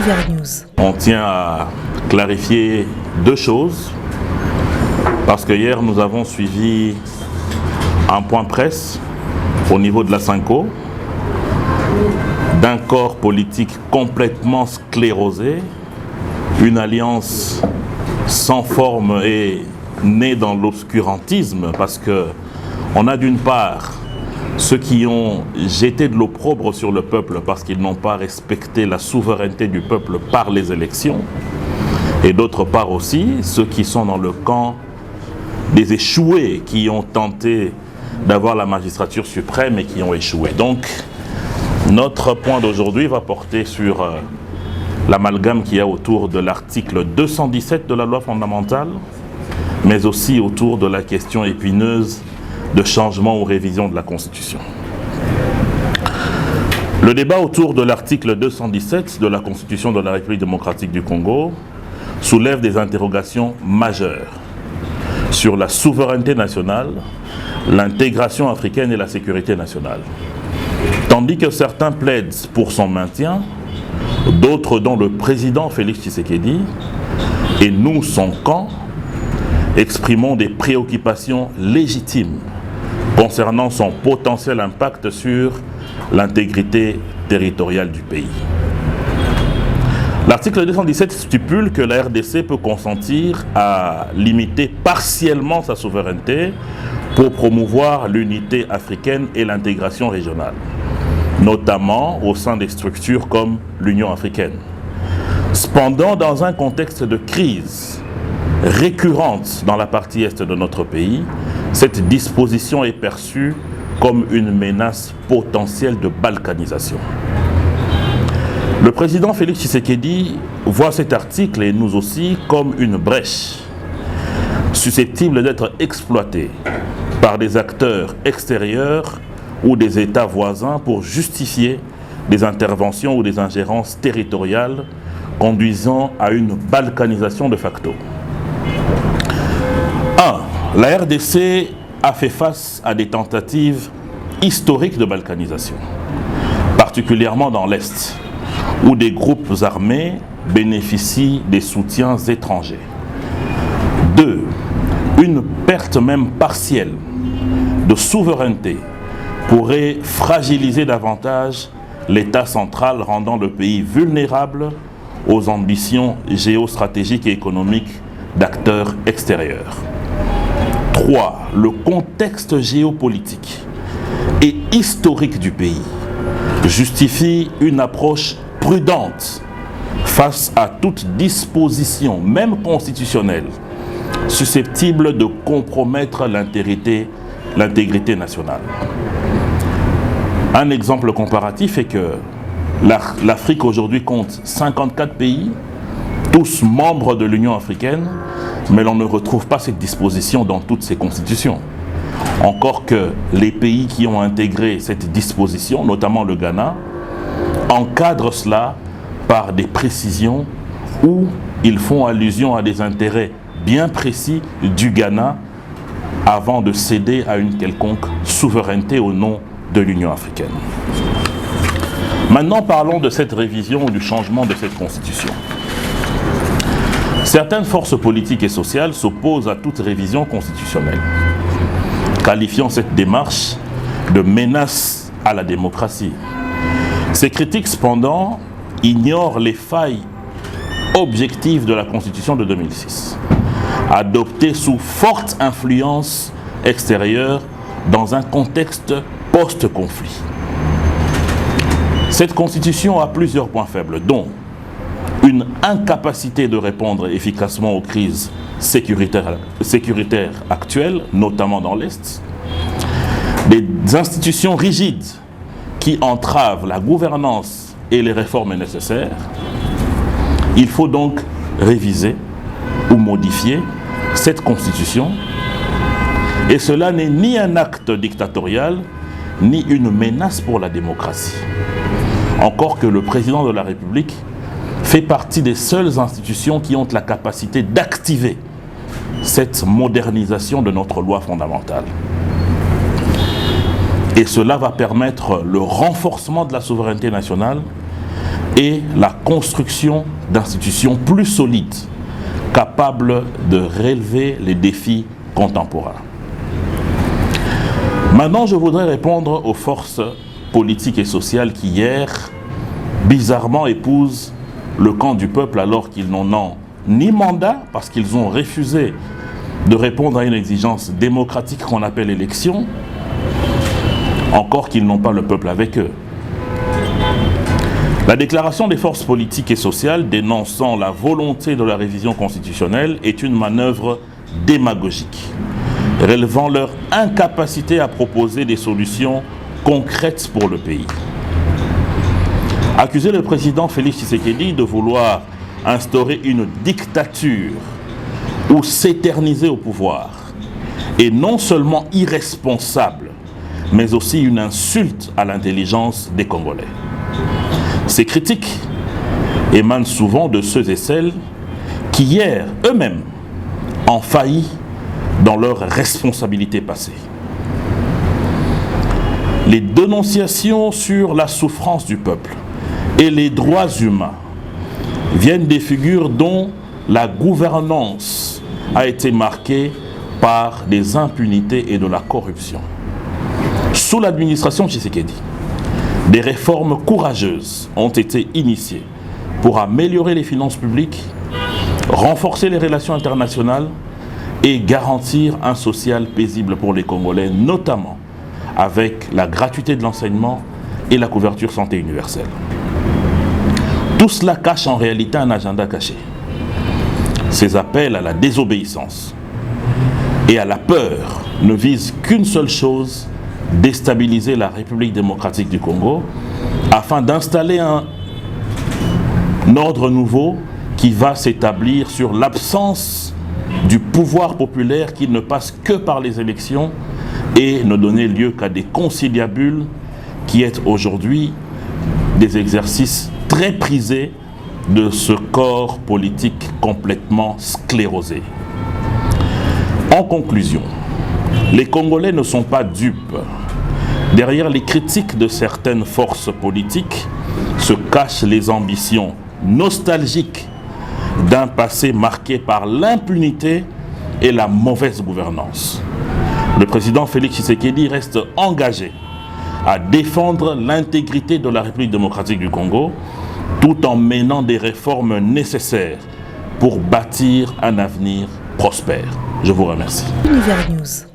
Univers News. On tient à clarifier deux choses, parce que hier nous avons suivi un point presse au niveau de la Synco d'un corps politique complètement sclérosé, une alliance sans forme et née dans l'obscurantisme, parce que on a d'une part ceux qui ont jeté de l'opprobre sur le peuple parce qu'ils n'ont pas respecté la souveraineté du peuple par les élections, et d'autre part aussi ceux qui sont dans le camp des échoués, qui ont tenté d'avoir la magistrature suprême et qui ont échoué. Donc notre point d'aujourd'hui va porter sur l'amalgame qu'il y a autour de l'article 217 de la loi fondamentale, mais aussi autour de la question épineuse de changement ou révision de la Constitution. Le débat autour de l'article 217 de la Constitution de la République démocratique du Congo soulève des interrogations majeures sur la souveraineté nationale, l'intégration africaine et la sécurité nationale. Tandis que certains plaident pour son maintien, d'autres, dont le président Félix Tshisekedi, et nous, son camp, exprimons des préoccupations légitimes concernant son potentiel impact sur l'intégrité territoriale du pays. L'article 217 stipule que la RDC peut consentir à limiter partiellement sa souveraineté pour promouvoir l'unité africaine et l'intégration régionale, notamment au sein des structures comme l'Union africaine. Cependant, dans un contexte de crise récurrente dans la partie est de notre pays, cette disposition est perçue comme une menace potentielle de balkanisation. Le président Félix Tshisekedi voit cet article, et nous aussi, comme une brèche susceptible d'être exploitée par des acteurs extérieurs ou des États voisins pour justifier des interventions ou des ingérences territoriales conduisant à une balkanisation de facto. 1. La RDC a fait face à des tentatives historiques de balkanisation, particulièrement dans l'Est, où des groupes armés bénéficient des soutiens étrangers. 2. Une perte même partielle de souveraineté pourrait fragiliser davantage l'État central, rendant le pays vulnérable aux ambitions géostratégiques et économiques d'acteurs extérieurs. 3. Le contexte géopolitique et historique du pays justifie une approche prudente face à toute disposition, même constitutionnelle, susceptible de compromettre l'intégrité nationale. Un exemple comparatif est que l'Afrique aujourd'hui compte 54 pays, tous membres de l'Union africaine, mais l'on ne retrouve pas cette disposition dans toutes ces constitutions. Encore que les pays qui ont intégré cette disposition, notamment le Ghana, encadrent cela par des précisions où ils font allusion à des intérêts bien précis du Ghana avant de céder à une quelconque souveraineté au nom de l'Union africaine. Maintenant, parlons de cette révision ou du changement de cette constitution. Certaines forces politiques et sociales s'opposent à toute révision constitutionnelle, qualifiant cette démarche de menace à la démocratie. Ces critiques, cependant, ignorent les failles objectives de la Constitution de 2006, adoptée sous forte influence extérieure dans un contexte post-conflit. Cette Constitution a plusieurs points faibles, dont une incapacité de répondre efficacement aux crises sécuritaires actuelles, notamment dans l'Est, des institutions rigides qui entravent la gouvernance et les réformes nécessaires. Il faut donc réviser ou modifier cette Constitution, et cela n'est ni un acte dictatorial, ni une menace pour la démocratie. Encore que le président de la République fait partie des seules institutions qui ont la capacité d'activer cette modernisation de notre loi fondamentale. Et cela va permettre le renforcement de la souveraineté nationale et la construction d'institutions plus solides, capables de relever les défis contemporains. Maintenant, je voudrais répondre aux forces politiques et sociales qui, hier, bizarrement épousent le camp du peuple alors qu'ils n'en ont ni mandat, parce qu'ils ont refusé de répondre à une exigence démocratique qu'on appelle élection, encore qu'ils n'ont pas le peuple avec eux. La déclaration des forces politiques et sociales dénonçant la volonté de la révision constitutionnelle est une manœuvre démagogique, relevant leur incapacité à proposer des solutions concrètes pour le pays. Accuser le président Félix Tshisekedi de vouloir instaurer une dictature ou s'éterniser au pouvoir est non seulement irresponsable, mais aussi une insulte à l'intelligence des Congolais. Ces critiques émanent souvent de ceux et celles qui, hier, eux-mêmes, ont failli dans leurs responsabilités passées. Les dénonciations sur la souffrance du peuple et les droits humains viennent des figures dont la gouvernance a été marquée par des impunités et de la corruption. Sous l'administration Tshisekedi, des réformes courageuses ont été initiées pour améliorer les finances publiques, renforcer les relations internationales et garantir un social paisible pour les Congolais, notamment avec la gratuité de l'enseignement et la couverture santé universelle. Tout cela cache en réalité un agenda caché. Ces appels à la désobéissance et à la peur ne visent qu'une seule chose: déstabiliser la République démocratique du Congo afin d'installer un ordre nouveau qui va s'établir sur l'absence du pouvoir populaire qui ne passe que par les élections et ne donner lieu qu'à des conciliabules qui est aujourd'hui des exercices très prisés de ce corps politique complètement sclérosé. En conclusion, les Congolais ne sont pas dupes. Derrière les critiques de certaines forces politiques se cachent les ambitions nostalgiques d'un passé marqué par l'impunité et la mauvaise gouvernance. Le président Félix Tshisekedi reste engagé à défendre l'intégrité de la République démocratique du Congo tout en menant des réformes nécessaires pour bâtir un avenir prospère. Je vous remercie. Univers News.